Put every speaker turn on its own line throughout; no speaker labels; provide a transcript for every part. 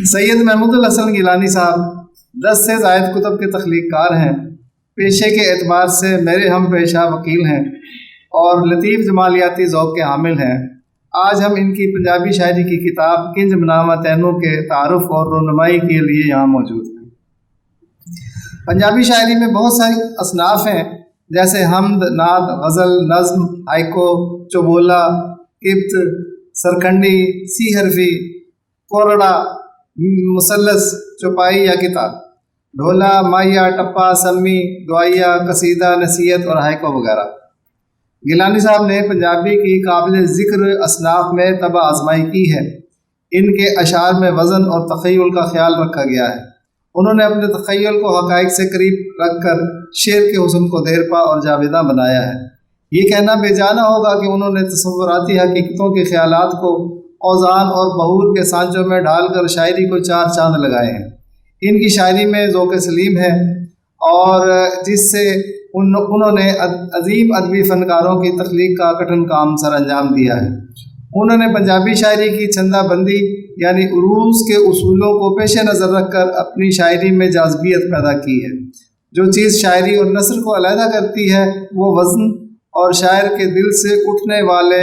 سید محمود الحسن گیلانی صاحب 10 سے زائد کتب کے تخلیق کار ہیں، پیشے کے اعتبار سے میرے ہم پیشہ وکیل ہیں اور لطیف جمالیاتی ذوق کے حامل ہیں۔ آج ہم ان کی پنجابی شاعری کی کتاب کنج بناوا تینوں کے تعارف اور رونمائی کے لیے یہاں موجود ہیں۔ پنجابی شاعری میں بہت ساری اصناف ہیں، جیسے حمد، نعت، غزل، نظم، ہائیکو، چوبولا، قبط، سرکھنڈی، سی حرفی، کورڑا، مثلث، چوپائی یا کتاب، ڈھولا، مائیا، ٹپا، سمی، دعائیا، قصیدہ، نصیحت اور ہائیکو وغیرہ۔ گیلانی صاحب نے پنجابی کی قابل ذکر اصناف میں طبع آزمائی کی ہے۔ ان کے اشعار میں وزن اور تخیل کا خیال رکھا گیا ہے۔ انہوں نے اپنے تخیل کو حقائق سے قریب رکھ کر شعر کے حسن کو دیرپا اور جاویداں بنایا ہے۔ یہ کہنا بے جانا ہوگا کہ انہوں نے تصوراتی حقیقتوں کے خیالات کو اوزان اور بہور کے سانچوں میں ڈال کر شاعری کو چار چاند لگائے ہیں۔ ان کی شاعری میں ذوق سلیم ہے اور جس سے انہوں نے عظیم ادبی فنکاروں کی تخلیق کا کٹھن کام سر انجام دیا ہے۔ انہوں نے پنجابی شاعری کی چھندہ بندی یعنی عروض کے اصولوں کو پیش نظر رکھ کر اپنی شاعری میں جاذبیت پیدا کی ہے۔ جو چیز شاعری اور نثر کو علیحدہ کرتی ہے وہ وزن اور شاعر کے دل سے اٹھنے والے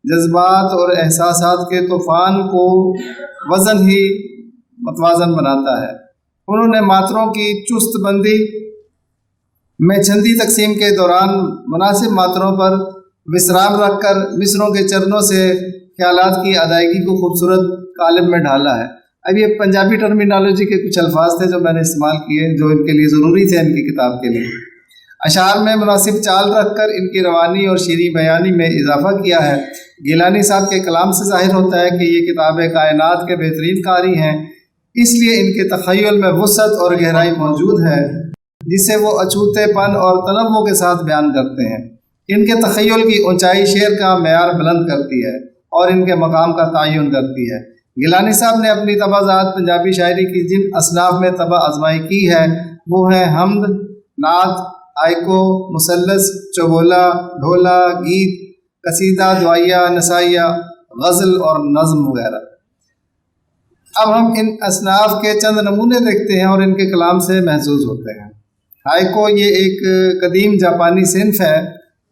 جذبات اور احساسات کے طوفان کو وزن ہی متوازن بناتا ہے۔ انہوں نے ماتروں کی چست بندی میں چھندی تقسیم کے دوران مناسب ماتروں پر وسرام رکھ کر مصروں کے چرنوں سے خیالات کی ادائیگی کو خوبصورت قالب میں ڈھالا ہے۔ اب یہ پنجابی ٹرمینالوجی کے کچھ الفاظ تھے جو میں نے استعمال کیے، جو ان کے لیے ضروری تھے ان کی کتاب کے لیے۔ اشعار میں مناسب چال رکھ کر ان کی روانی اور شعری بیانی میں اضافہ کیا ہے۔ گیلانی صاحب کے کلام سے ظاہر ہوتا ہے کہ یہ کتاب کائنات کے بہترین قاری ہیں، اس لیے ان کے تخیل میں وسعت اور گہرائی موجود ہے جسے وہ اچھوتے پن اور تنوع کے ساتھ بیان کرتے ہیں۔ ان کے تخیل کی اونچائی شعر کا معیار بلند کرتی ہے اور ان کے مقام کا تعین کرتی ہے۔ گیلانی صاحب نے اپنی طبع ذات پنجابی شاعری کی جن اصناف میں طبع آزمائی کی ہے وہ ہیں حمد، نعت، ہائیکو، مثلث، چوبولا، ڈھولا، گیت، قصیدہ، دعائیا، نسائیہ، غزل اور نظم وغیرہ۔ اب ہم ان اصناف کے چند نمونے دیکھتے ہیں اور ان کے کلام سے محظوظ ہوتے ہیں۔ ہائیکو یہ ایک قدیم جاپانی صنف ہے۔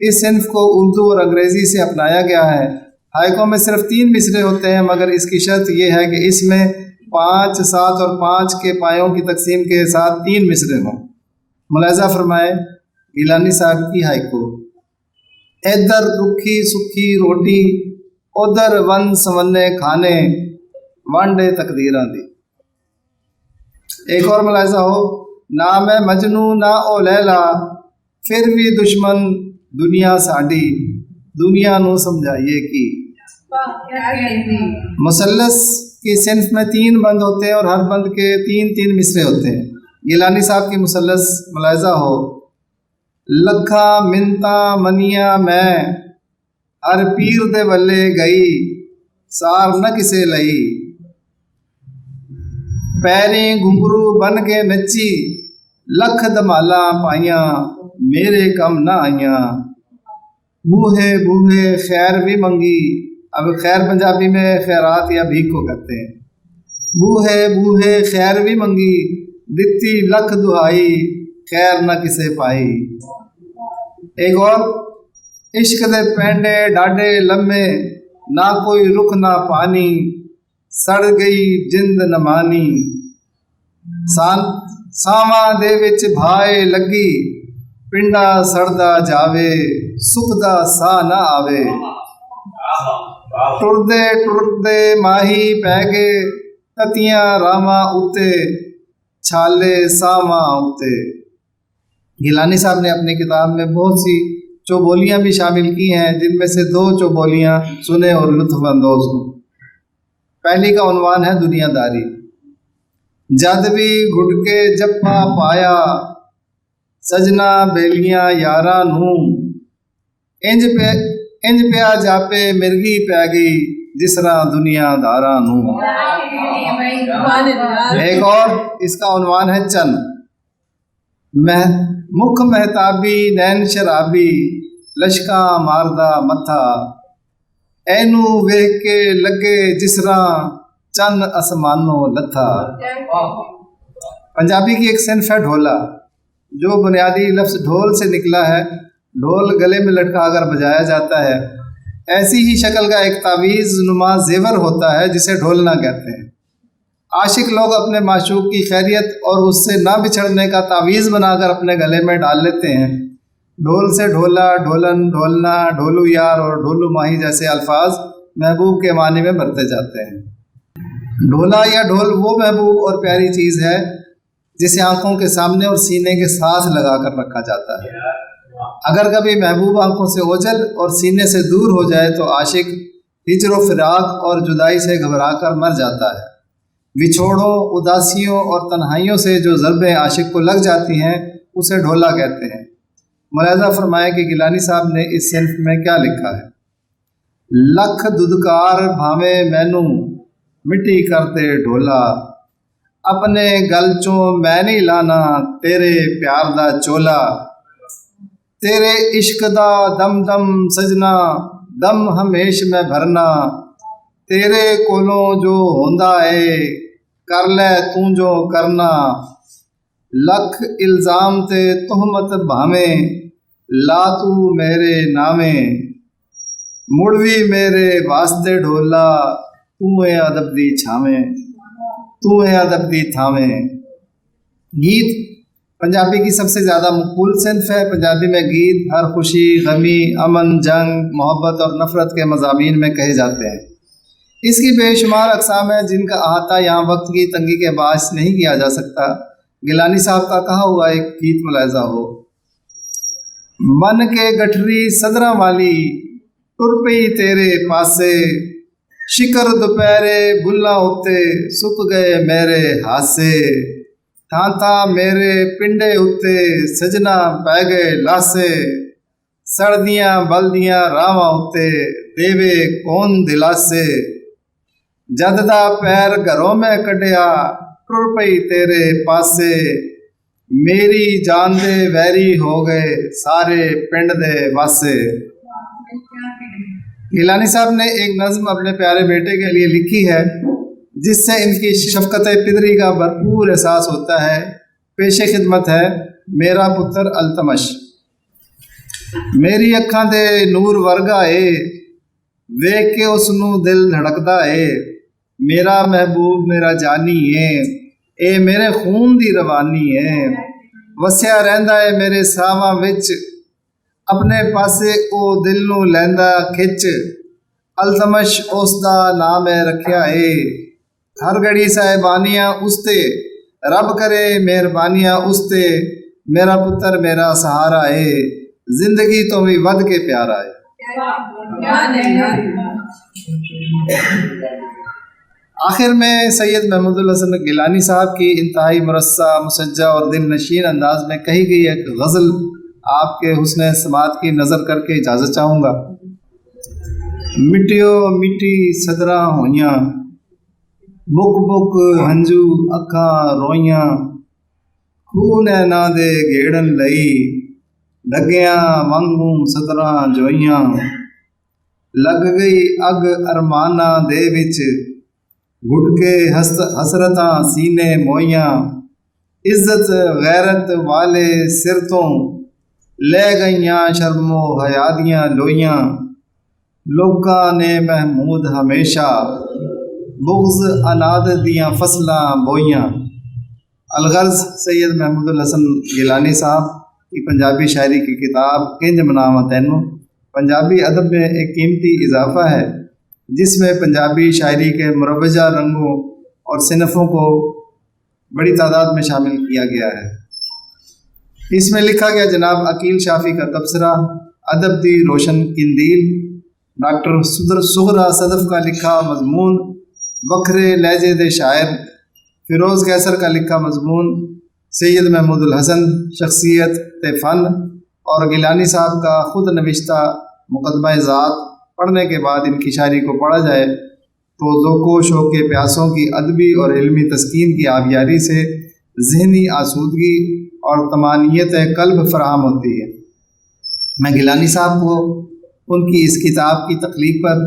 اس صنف کو اردو اور انگریزی سے اپنایا گیا ہے۔ ہائیکو میں صرف 3 مصرے ہوتے ہیں، مگر اس کی شرط یہ ہے کہ اس میں 5، 7 اور 5 کے پایوں کی تقسیم کے ساتھ 3 مصرے ہوں۔ ملاحظہ فرمائے گیلانی صاحب کی ہائیکو: ادھر رکھی سکھی روٹی، ادھر ون سونے کھانے، وانڈے تقدیراں دی۔ ایک اور ملاحظہ ہو: نہ میں مجنو نہ او لیلا، پھر بھی دشمن دنیا ساڈی، دنیا نو سمجھائیے کی۔ مثلث کی صنف میں 3 بند ہوتے ہیں اور ہر بند کے 3 مصرے ہوتے ہیں۔ گیلانی صاحب کی مثلث ملاحظہ ہو: لکھا منتا منیا میں، ہر پیر دے ولے گئی، سار نہ کسے لئی، پیریں گھنگرو بن کے نچی، لکھ دمالا پائیاں، میرے کم نہ آئیاں، بوہے بوہے خیر بھی منگی۔ اب خیر پنجابی میں خیرات یا بھیک کو کہتے ہیں۔ بوہے بوہے خیر بھی منگی، دتی لکھ دہائی، خیر نہ کسے پائی۔ ایک اور: عشق دے پینڈے ڈاڈے لمے، نہ کوئی رخ نہ پانی، سڑ گئی جند نہ مانی، ساواں دے وچ بھائے لگی، پنڈا سڑدا جاوے، سکھدا سا نہ آوے، ٹردے ٹردے ماہی پہ گئے، تتیاں راواں اتے، چھالے ساواں اتے۔ گیلانی صاحب نے اپنی کتاب میں بہت سی چوبولیاں بھی شامل کی ہیں، جن میں سے 2 چوبولیاں سنے اور لطف اندوز ہوں۔ پہلی کا عنوان ہے دنیا داری: جد بھی گھٹ کے جپا پایا، سجنا بیلیاں یاراں نوں، انج پیا جاپے مرگی پہ گئی، جس طرح دنیا داراں نوں۔ ایک اور اس کا عنوان ہے چن: مکھ مہتابی نین شرابی، لشکا ماردہ متھا، اینو ویکھ کے لگے جس طرح چند آسمانوں لتھا۔ پنجابی کی ایک صنف ہے ڈھولا، جو بنیادی لفظ ڈھول سے نکلا ہے۔ ڈھول گلے میں لٹکا کر بجایا جاتا ہے۔ ایسی ہی شکل کا ایک تعویذ نما زیور ہوتا ہے جسے ڈھولنا کہتے ہیں۔ عاشق لوگ اپنے معشوق کی خیریت اور اس سے نہ بچھڑنے کا تعویذ بنا کر اپنے گلے میں ڈال لیتے ہیں۔ ڈھول سے ڈھولا، ڈھولن، ڈھولنا، ڈھولو یار اور ڈھولو ماہی جیسے الفاظ محبوب کے معنی میں برتے جاتے ہیں۔ ڈھولا یا ڈھول وہ محبوب اور پیاری چیز ہے جسے آنکھوں کے سامنے اور سینے کے ساتھ لگا کر رکھا جاتا ہے۔ اگر کبھی محبوب آنکھوں سے اوجھل اور سینے سے دور ہو جائے تو عاشق ہجر و فراق اور جدائی سے گھبرا کر مر جاتا ہے۔ بچھوڑوں، اداسیوں اور تنہائیوں سے جو ضربیں عاشق کو لگ جاتی ہیں اسے ڈھولا کہتے ہیں۔ ملاحظہ فرمائے کہ گیلانی صاحب نے اس صنف میں کیا لکھا ہے۔ لکھ ددکار بھاوے مینوں مٹی کرتے ڈھولا، اپنے گل چوں میں نہیں لانا تیرے پیار دا چولا، تیرے عشق دا دم دم سجنا دم ہمیش میں بھرنا، تیرے کولوں جو ہوندا ہے کر لے تو جو کرنا، لکھ الزام تے تہمت بھاویں لا تو میرے نامیں، مڑوی میرے واسطے ڈھولا تو اے ادب دی چھاویں، تو اے ادب دی تھاویں۔ گیت پنجابی کی سب سے زیادہ مقبول صنف ہے۔ پنجابی میں گیت ہر خوشی، غمی، امن، جنگ، محبت اور نفرت کے مضامین میں کہے جاتے ہیں۔ اس کی بے شمار اقسام ہیں جن کا احاطہ یہاں وقت کی تنگی کے باعث نہیں کیا جا سکتا۔ گیلانی صاحب کا کہا ہوا ایک گیت ملاحظہ ہو۔ من کے گٹھری صدراں والی ٹر پئی تیرے پاسے، شکر دوپہرے بلا اتے سک گئے میرے ہاسے، تھاں تھاں میرے پنڈے اتے سجنا پی گئے لاسے، سردیاں بلدیاں راواں اتے دیوے کون دلاسے، جد دا پیر گھروں میں کڈیا ٹر پئی تیرے پاسے، میری جان دے ویری ہو گئے سارے پنڈ دے واسے۔ گیلانی صاحب نے ایک نظم اپنے پیارے بیٹے کے لیے لکھی ہے جس سے ان کی شفقت پدری کا بھرپور احساس ہوتا ہے۔ پیش خدمت ہے میرا پتر التمش۔ میری اکھاں دے نور ورگا اے، ویکھ کے اس نو دل دھڑکدا اے، میرا محبوب میرا جانی ہے، اے میرے خون دی روانی ہے، وسیا رہندا اے میرے ساواں وچ، اپنے پاسے او دل نو لیندا کھچ، التمش اس دا نام ہے رکھیا اے، ہر گھڑی صاحبانیاں اس تے، رب کرے مہربانیاں اس تے، میرا پتر میرا سہارا اے، زندگی تو بھی ود کے پیارا ہے۔ آخر میں سید محمود الحسن گیلانی صاحب کی انتہائی مرصع، مسجع اور دل نشین انداز میں کہی گئی ایک غزل آپ کے حسن سماعت کی نظر کر کے اجازت چاہوں گا۔ مٹیو مٹی صدراں ہوئیاں، بک بک ہنجو اکھاں روئیاں، خوہ نینا دے گھیڑن لئی، ڈگیاں وانگوں صدراں جوئیاں، لگ گئی اگ ارماناں دے وچ، گھٹ کے حسرتاں سینے موئیاں، عزت غیرت والے سر تو لے گئیاں شرم و حیا دیاں لوئیاں، لوکاں نے محمود ہمیشہ بغض اناد دیاں فصلاں بوئیاں۔ الغرض سید محمود الحسن گیلانی صاحب کی پنجابی شاعری کی کتاب کنج مناواں تینوں پنجابی ادب میں ایک قیمتی اضافہ ہے جس میں پنجابی شاعری کے مروجہ رنگوں اور صنفوں کو بڑی تعداد میں شامل کیا گیا ہے۔ اس میں لکھا گیا جناب عقیل شافی کا تبصرہ، ادب دی روشن قندیل، ڈاکٹر سغرا صدف کا لکھا مضمون، وکھرے لہجے دے شاعر فیروز قیصر کا لکھا مضمون، سید محمود الحسن شخصیت تے فن اور گیلانی صاحب کا خود نوشتہ مقدمہ ذات پڑھنے کے بعد ان کی شاعری کو پڑھا جائے تو ذوق و شوق کے پیاسوں کی ادبی اور علمی تسکین کی آبیاری سے ذہنی آسودگی اور طمانینت قلب فراہم ہوتی ہے۔ میں گیلانی صاحب کو ان کی اس کتاب کی تخلیق پر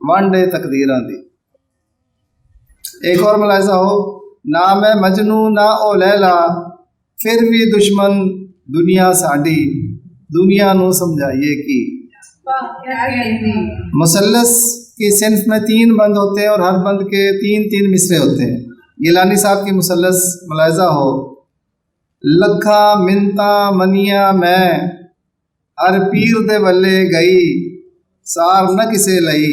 وانڈے تقدیراں دی۔ ایک اور ملاحظہ ہو، نہ میں مجنو نہ او لیلا، پھر بھی دشمن دنیا ساڈی، دنیا نو سمجھائیے کی۔ مثلث کی صنف میں 3 بند ہوتے ہیں اور ہر بند کے 3 مصرے ہوتے ہیں۔ گیلانی صاحب کی مثلث ملاحظہ ہو، لکھا منتا منیا میں، ہر پیر دے ولے گئی، سار نہ کسے لئی،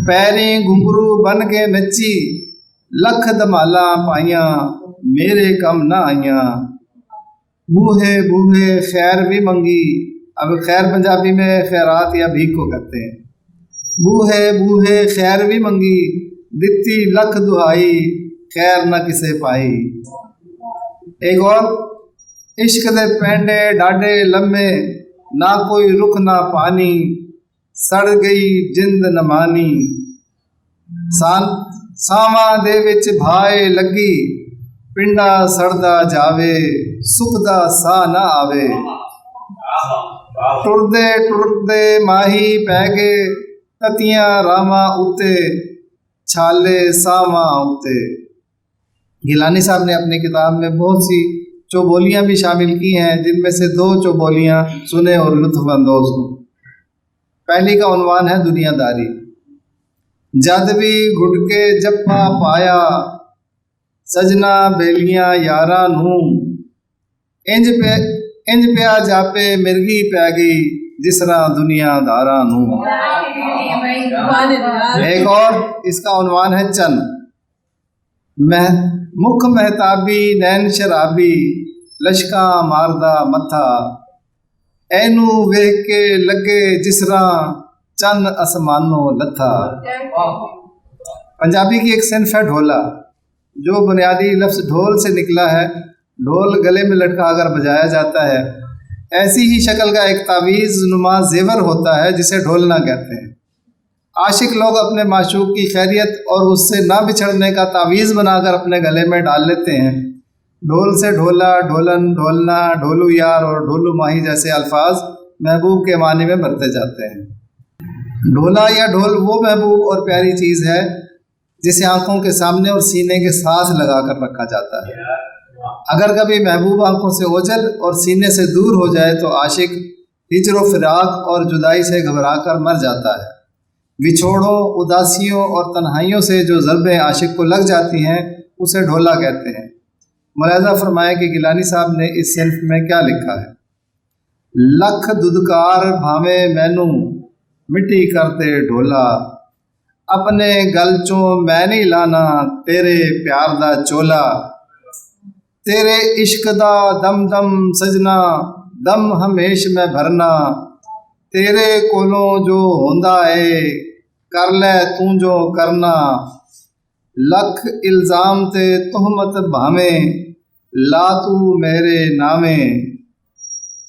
پیریں گھنگرو بن کے نچی، لکھ دمالا پائیاں، میرے کم نہ آئیاں، بوہے بوہے خیر بھی منگی۔ اب خیر پنجابی میں خیرات یا بھیک کو کہتے ہیں۔ بوہے بوہے خیر بھی منگی، دتی لکھ دہائی، خیر نہ کسے پائی۔ ایک اور، عشق دے پینڈے ڈاڈے لمے، نہ کوئی رخ نہ پانی، سڑ گئی جند نمانی، ساواں دے وچ بھائے لگی، پنڈا سڑدا جاوے، سکھدا سا نہ آوے، ٹردے ٹردے ماہی پہ گئے، تتیاں راواں اتے، چھالے ساواں اتے۔ گیلانی صاحب نے اپنی کتاب میں بہت سی چوبولیاں بھی شامل کی ہیں، جن میں سے 2 چوبولیاں سنیں اور لطف اندوز ہوں۔ پہلی کا عنوان ہے دنیا داری۔ جد بھی گھٹ کے جپا پایا، سجنا بیلیاں یاراں نوں، انج پیا جاپے مرگی پہ گئی، جس طرح دنیا داراں نوں۔ ایک اور، اس کا عنوان ہے چن۔ مکھ مہتابی نین شرابی، لشکاں ماردہ متھا، اینو ویکھ کے لگے جس طرح چن اسمانوں لتھا۔ پنجابی کی ایک صنف ہے ڈھولا، جو بنیادی لفظ ڈھول سے نکلا ہے۔ ڈھول گلے میں لٹکا اگر بجایا جاتا ہے، ایسی ہی شکل کا ایک تعویذ نما زیور ہوتا ہے جسے ڈھولنا کہتے ہیں۔ عاشق لوگ اپنے معشوق کی خیریت اور اس سے نہ بچھڑنے کا تعویذ بنا کر اپنے گلے میں ڈال لیتے ہیں۔ ڈھول سے ڈھولا، ڈھولن، ڈھولنا، ڈھولو یار اور ڈھولو ماہی جیسے الفاظ محبوب کے معنی میں برتے جاتے ہیں۔ ڈھولا یا ڈھول وہ محبوب اور پیاری چیز ہے جسے آنکھوں کے سامنے اور سینے کے ساتھ لگا کر رکھا جاتا ہے۔ اگر کبھی محبوب آنکھوں سے اوجھل اور سینے سے دور ہو جائے تو عاشق ہجر و فراق اور جدائی سے گھبرا کر مر جاتا ہے۔ بچھوڑوں، اداسیوں اور تنہائیوں سے جو ضربیں عاشق کو لگ جاتی ہیں اسے ڈھولا کہتے ہیں۔ ملاحظہ فرمائے کہ گیلانی صاحب نے اس صنف میں کیا لکھا ہے۔ لکھ ددکار بھاوے مینوں، مٹی کرتے ڈھولا، اپنے گل چوں میں نہیں لانا، تیرے پیار دا چولا، تیرے عشق دا دم دم سجنا، دم ہمیش میں بھرنا، تیرے کولوں جو ہوندا اے، کر لے تو جو کرنا، لکھ الزام تے تہمت بھاویں، لا تو میرے نامے،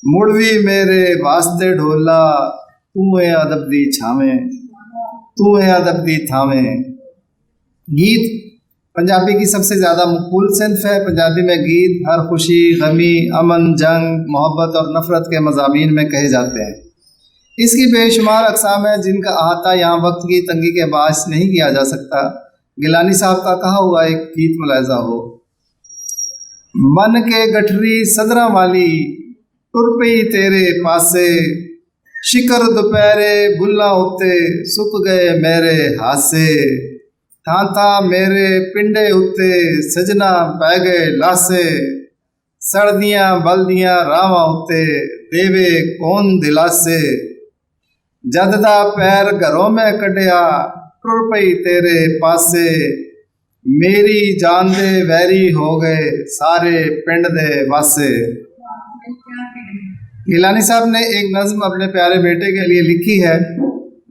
مڑ وی میرے واسطے ڈھولا، تو اے ادب دی چھاویں، تو اے ادب دی تھاویں۔ گیت پنجابی کی سب سے زیادہ مقبول صنف ہے۔ پنجابی میں گیت ہر خوشی، غمی، امن، جنگ، محبت اور نفرت کے مضامین میں کہے جاتے ہیں۔ اس کی بے شمار اقسام ہیں جن کا احاطہ یہاں وقت کی تنگی کے باعث نہیں کیا جا سکتا۔ گیلانی صاحب کا کہا ہوا ایک گیت ملاحظہ ہو، من کے گٹھری صدراں والی، ٹر پئی تیرے پاسے، شکر دوپہرے بلا ہوتے، سک گئے میرے ہاسے، تھاں تھاں میرے پنڈے اتے، سجنا پہ گئے لاسے، سردیاں بلدیاں راواں اتے، دیوے کون دلاسے، جد دا پیر گھروں میں کڈیا، ٹر پئی تیرے پاسے، میری جان دے ویری ہو گئے، سارے پنڈ دے واسے۔ گیلانی صاحب نے ایک نظم اپنے پیارے بیٹے کے لیے لکھی ہے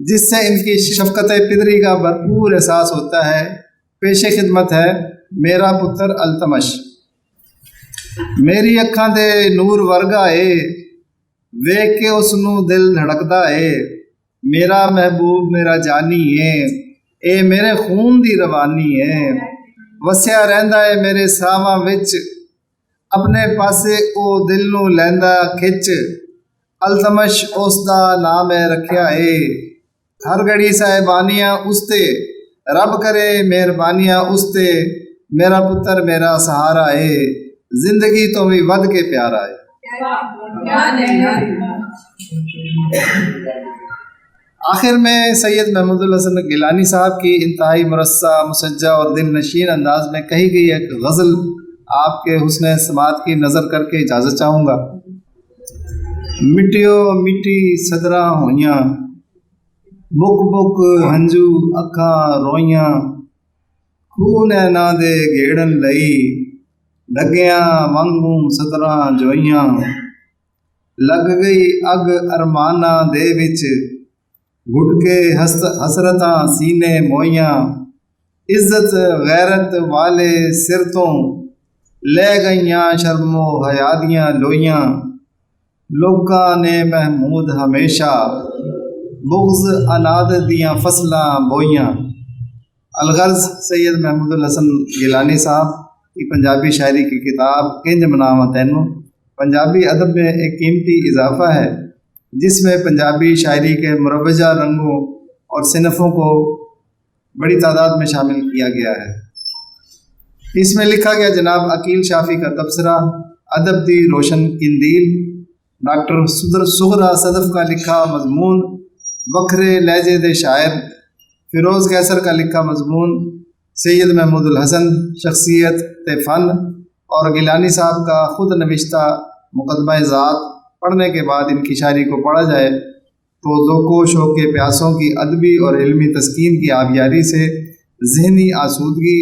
جس سے ان کی شفقت پدری کا بھرپور احساس ہوتا ہے۔ پیش خدمت ہے، میرا پتر التمش۔ میری اکھاں دے نور ورگا اے، ویکھ کے اس نو دل دھڑکدا اے، میرا محبوب میرا جانی اے، اے میرے خون دی روانی اے، وسیا رہندا اے میرے ساواں وچ، اپنے پاسے او دل نو لیندا کھچ، التمش اس دا نام ہے رکھیا اے، ہر گھڑی صاحبانیاں استے، رب کرے مہربانیاں استے، میرا پتر میرا سہارا ہے، زندگی تو بھی ود کے پیارا ہے۔ آخر میں سید محمود الحسن گیلانی صاحب کی انتہائی مرصع، مسجع اور دل نشین انداز میں کہی گئی ایک غزل آپ کے حسن سماعت کی نظر کر کے اجازت چاہوں گا۔ مٹیو مٹی صدراں ہوئیاں، بک بک ہنجو اکھاں روئیاں، خون نہ دے گھیڑن لئی، ڈگیاں وانگوں صدراں جوئیاں، لگ گئی اگ ارماناں دے وچ، گھٹ کے حسرتاں سینے موئیاں، عزت غیرت والے سر تو لے گئیاں شرم و حیا دیاں لوئیاں، لوکاں نے محمود ہمیشہ بغض اناد دیاں فصلاں بوئیاں۔ الغرض سید محمود الحسن گیلانی صاحب کی پنجابی شاعری کی کتاب کنج مناواں تینوں پنجابی ادب میں ایک قیمتی اضافہ ہے، جس میں پنجابی شاعری کے مروجہ رنگوں اور صنفوں کو بڑی تعداد میں شامل کیا گیا ہے۔ اس میں لکھا گیا جناب عقیل شافی کا تبصرہ، ادب دی روشن قندیل، ڈاکٹر سغرا صدف کا لکھا مضمون، وکھرے لہجے دے شاعر فیروز قیصر کا لکھا مضمون، سید محمود الحسن شخصیت تے فن، اور گیلانی صاحب کا خود نوشتہ مقدمہ ذات پڑھنے کے بعد ان کی شاعری کو پڑھا جائے تو ذوق و شوق کے پیاسوں کی ادبی اور علمی تسکین کی آبیاری سے ذہنی آسودگی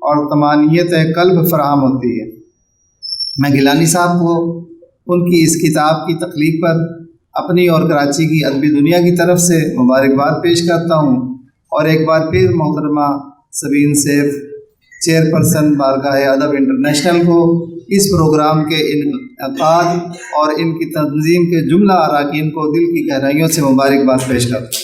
اور طمانینت قلب فراہم ہوتی ہے۔ میں گیلانی صاحب کو ان کی اس کتاب کی تخلیق پر اپنی اور کراچی کی ادبی دنیا کی طرف سے مبارکباد پیش کرتا ہوں، اور ایک بار پھر محترمہ سبین سیف چیئرپرسن بارگاہ ادب انٹرنیشنل کو اس پروگرام کے انعقاد اور ان کی تنظیم کے جملہ اراکین کو دل کی گہرائیوں سے مبارکباد پیش کرتا ہوں۔